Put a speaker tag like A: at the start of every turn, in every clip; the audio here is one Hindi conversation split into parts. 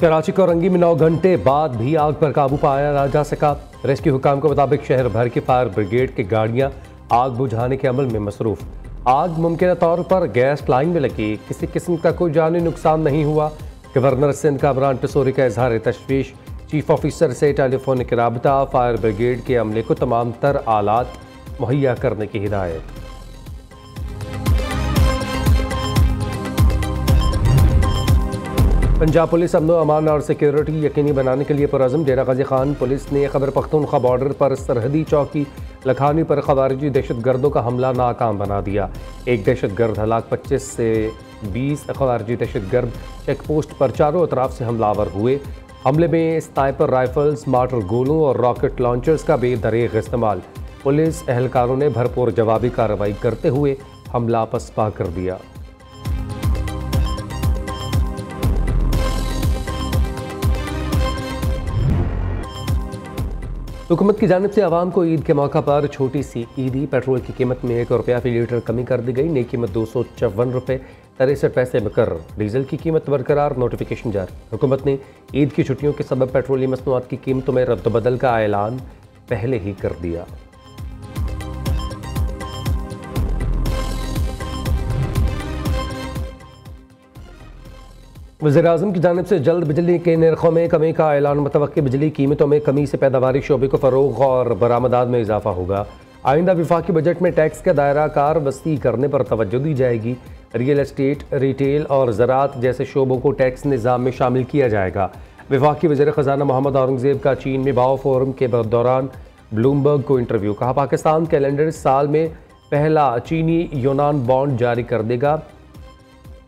A: कराची कोरंगी में 9 घंटे बाद भी आग पर काबू पाया ना जा सका। रेस्क्यू हुकाम के मुताबिक शहर भर की फायर ब्रिगेड की गाड़ियां आग बुझाने के अमल में मसरूफ। आग मुमकिन तौर पर गैस लाइन में लगी, किसी किस्म का कोई जानी नुकसान नहीं हुआ। गवर्नर सिंध कामरान टिसोरी का इजहार तशवीश, चीफ ऑफिसर से टेलीफोनिक राबता, फायर ब्रिगेड के अमले को तमाम तर आलात मुहैया करने की हिदायत। पंजाब पुलिस अमन अमान और सिक्योरिटी यकीनी बनाने के लिए पुरज़म। डेरा गाजी खान पुलिस ने खैबर पख्तूनख्वा बॉर्डर पर सरहदी चौकी लखानी पर खवारिजी दहशत गर्दों का हमला नाकाम बना दिया। एक दहशत गर्द हलाक, 25 से 20 खवारिजी दहशत गर्द चेक पोस्ट पर चारों अतराफ से हमलावर हुए। हमले में स्नाइपर राइफल्स, मार्टर गोलों और रॉकेट लॉन्चर्स का बेदरीग इस्तेमाल। पुलिस एहलकारों ने भरपूर जवाबी कार्रवाई करते हुए हमला पसपा कर दिया। हुकूमत की जानिब से आवाम को ईद के मौका पर छोटी सी ईदी पेट्रोल की कीमत में 1 रुपया फी लीटर कमी कर दी गई। नई कीमत 254 रुपये 63 पैसे मुकर्रर। डीजल की कीमत बरकरार, नोटिफिकेशन जारी। हुकूमत ने ईद की छुट्टियों के सबब पेट्रोलियम मसनूआत की कीमतों में रद्द-बदल का ऐलान पहले ही कर दिया। वज़ीर-ए-आज़म की जानिब से जल्द बिजली के निर्खों में कमी का ऐलान। मुतवक्की बिजली कीमतों में कमी से पैदावारी शोबे को फ़रोग़ और बरामदात में इजाफा होगा। आइंदा विफाकी बजट में टैक्स का दायरा कार वसी करने पर तवज्जो दी जाएगी। रियल एस्टेट, रिटेल और ज़राअत जैसे शोबों को टैक्स निज़ाम में शामिल किया जाएगा। वफाकी वज़ीर ख़जाना मोहम्मद औरंगज़ेब का चीन में बाओ फोरम के दौरान ब्लूमबर्ग को इंटरव्यू। कहा, पाकिस्तान कैलेंडर साल में पहला चीनी यूनान बॉन्ड जारी कर देगा।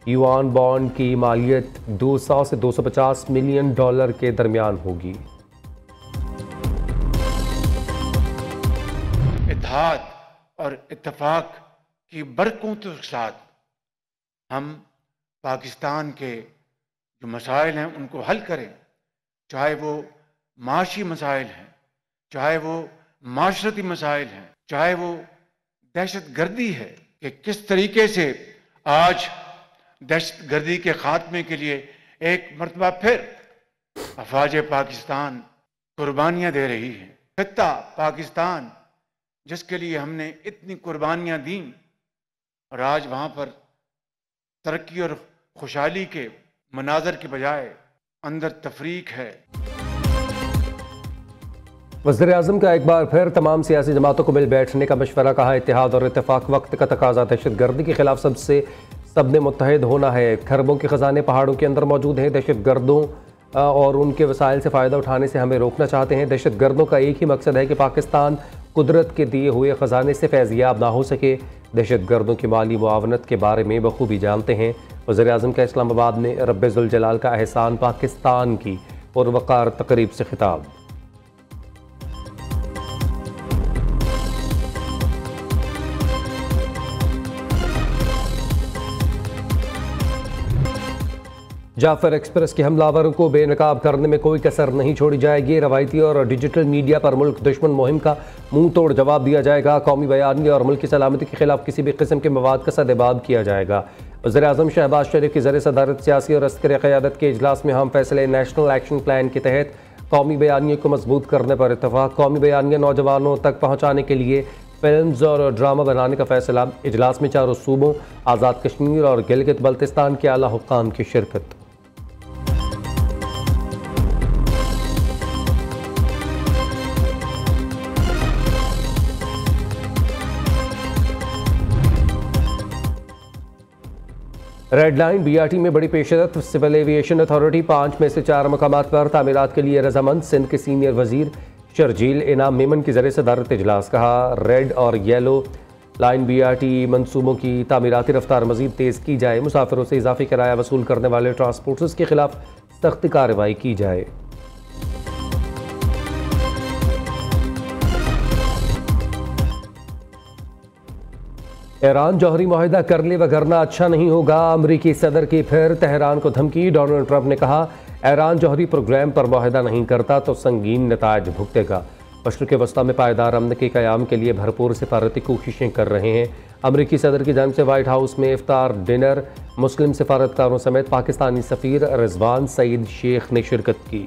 A: युआन बॉन्ड की मालियत 200 से 250 मिलियन डॉलर के दरमियान होगी।
B: इत्तेहाद और इत्तेफाक की बरकतों के साथ हम पाकिस्तान के जो मसाइल हैं उनको हल करें, चाहे वो माशी मसाइल हैं, चाहे वो माशरती मसाइल हैं, चाहे वो दहशत गर्दी है। कि किस तरीके से आज दहशत गर्दी के खात्मे के लिए एक मरतबा फिर अफवाज पाकिस्तान कुर्बानियाँ दे रही है। खित्ता पाकिस्तान जिसके लिए हमने इतनी कुर्बानियाँ दी और आज वहाँ पर तरक्की और खुशहाली के मनाजर के बजाय अंदर तफरीक है।
A: वज़ीर-ए-आज़म का एक बार फिर तमाम सियासी जमातों को मिल बैठने का मशवरा। कहा, इत्तेहाद और इत्तेफाक वक्त का तकाजा। दहशत गर्दी के खिलाफ सबने मुत्तहिद होना है। खरबों के ख़जाने पहाड़ों के अंदर मौजूद हैं। दहशत गर्दों और उनके वसाइल से फ़ायदा उठाने से हमें रोकना चाहते हैं। दहशत गर्दों का एक ही मकसद है कि पाकिस्तान कुदरत के दिए हुए ख़जाने से फैज़याब ना हो सके। दहशत गर्दों की माली मुआवनत के बारे में बखूबी जानते हैं। वज़ीर-ए-आज़म का इस्लामाबाद में रब्बे ज़ुल जलाल का एहसान पाकिस्तान की पुरवकार तकरीब से खिताब। जाफर एक्सप्रेस के हमलावरों को बेनकाब करने में कोई कसर नहीं छोड़ी जाएगी। रवायती और डिजिटल मीडिया पर मुल्क दुश्मन मुहिम का मुंह तोड़ जवाब दिया जाएगा। कौमी बयानी और मुल्क की सलामती के खिलाफ किसी भी किस्म के मवाद का सदेबाब किया जाएगा। वज़ीर-ए-आज़म शहबाज शरीफ की ज़रिए सदारत सियासी और अस्करी क़यादत के इजलास में हम फैसले नेशनल एक्शन प्लान के तहत कौमी बयानिया को मजबूत करने पर इत्तफाक। कौमी बयानिया नौजवानों तक पहुँचाने के लिए फिल्म्स और ड्रामा बनाने का फैसला। इजलास में चारों सूबों, आज़ाद कश्मीर और गिलगित बल्तिस्तान के आला हुक्काम की शिरकत। रेड लाइन बीआरटी में बड़ी पेशरफ। सिविल एविएशन अथॉरिटी 5 में से 4 मकामात पर तामीरात के लिए रजामंद। सिंध के सीनियर वजीर शर्जील इनाम मेमन की ज़रिए सदारत इजलास। कहा, रेड और येलो लाइन बीआरटी मनसूबों की तामीराती रफ्तार मजीद तेज़ की जाए। मुसाफिरों से इजाफी किराया वसूल करने वाले ट्रांसपोर्टर्स के खिलाफ सख्त कार्रवाई की जाए। ईरान जौहरी मुआहिदा कर ले वगरना अच्छा नहीं होगा। अमरीकी सदर की फिर तेहरान को धमकी। डोनाल्ड ट्रंप ने कहा, ईरान जौहरी प्रोग्राम पर मुआहिदा नहीं करता तो संगीन नतायज भुगतेगा। मशरिक़ वस्ता में पायदार अमन के क़याम के लिए भरपूर सिफारती कोशिशें कर रहे हैं। अमरीकी सदर की जानिब से व्हाइट हाउस में इफ्तार डिनर, मुस्लिम सफारतकारों समेत पाकिस्तानी सफ़ीर रिजवान सईद शेख ने शिरकत की।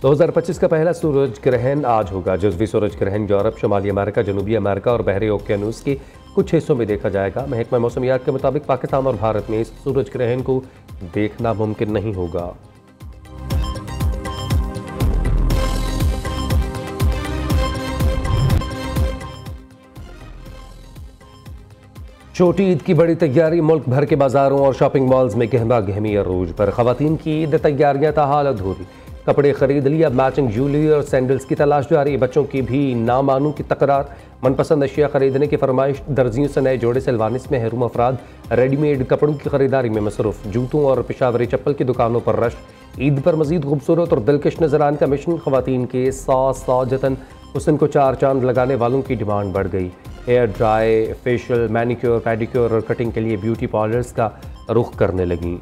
A: दो 2025 का पहला सूरज ग्रहण आज होगा। जुज़वी सूरज ग्रहण यूरोप, शुमाली अमेरिका, जनूबी अमेरिका और बहरी ओकियानूस के कुछ हिस्सों में देखा जाएगा। महकमा मौसमियात के मुताबिक पाकिस्तान और भारत में इस सूरज ग्रहण को देखना मुमकिन नहीं होगा। छोटी ईद की बड़ी तैयारी, मुल्क भर के बाजारों और शॉपिंग मॉल्स में गहमा गहमी अरूज पर। खवातीन की ईद तैयारियां ताहाल अधूरी, कपड़े खरीद लिए, अब मैचिंग ज्वेलरी और सैंडल्स की तलाश जारी। बच्चों की भी नामानू की तकरार, मनपसंद अशिया खरीदने की फरमाइश, दर्जियों से नए जोड़े सिलवाने में महरूम अफराद, रेडीमेड कपड़ों की खरीदारी में मसरूफ, जूतों और पेशावरी चप्पल की दुकानों पर रश। ईद पर मजीद खूबसूरत और दिलकश नजर आने का मिशन, खवातीन के सौ जतन, हुस्न को चार चांद लगाने वालों की डिमांड बढ़ गई। Hair dry, facial, manicure, pedicure और कटिंग के लिए ब्यूटी पार्लर्स का रुख करने लगी।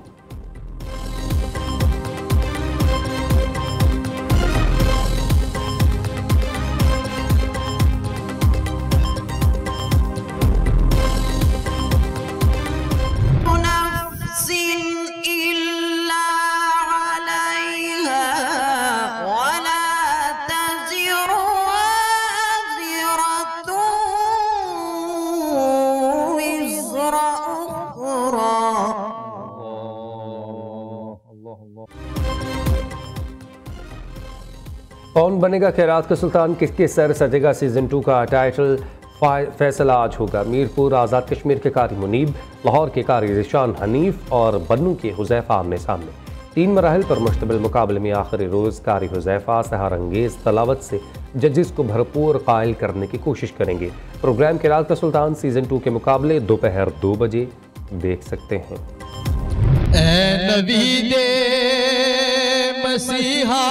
A: कौन बनेगा खैरात का सुल्तान, किसके सर सजेगा सीजन 2 का टाइटल फैसला आज होगा। मीरपुर आज़ाद कश्मीर के कारी मुनीब, लाहौर के कारी रिशान हनीफ और बन्नू के हुज़ैफा आमने सामने। 3 मराहिल पर मुश्तमिल मुकाबले में आखिरी रोज़ कारी हुज़ैफा सहारंगेज तलावत से जजेस को भरपूर कायल करने की कोशिश करेंगे। प्रोग्राम खैरात का सुल्तान सीजन 2 के मुकाबले दोपहर 2 बजे देख सकते हैं।
C: ऐ नबी दे मसीहा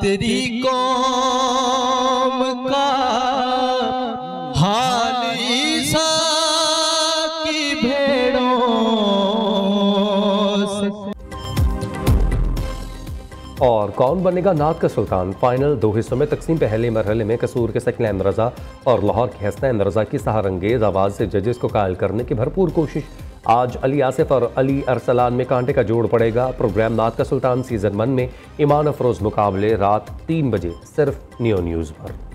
C: तेरी कौम का हाल ईसा की भेड़ों से।
A: और कौन बनेगा नात का सुल्तान, फाइनल 2 हिस्सों में तकसीम। पहले मरहले में कसूर के सकलैन रजा और लाहौर के हसनैन रजा की सहारंगेज आवाज़ से जजेस को कायल करने की भरपूर कोशिश। आज अली आसिफ और अली अरसलान में कांटे का जोड़ पड़ेगा। प्रोग्राम नात का सुल्तान सीजन 1 में ईमान अफरोज मुकाबले रात 3 बजे सिर्फ नियो न्यूज़ पर।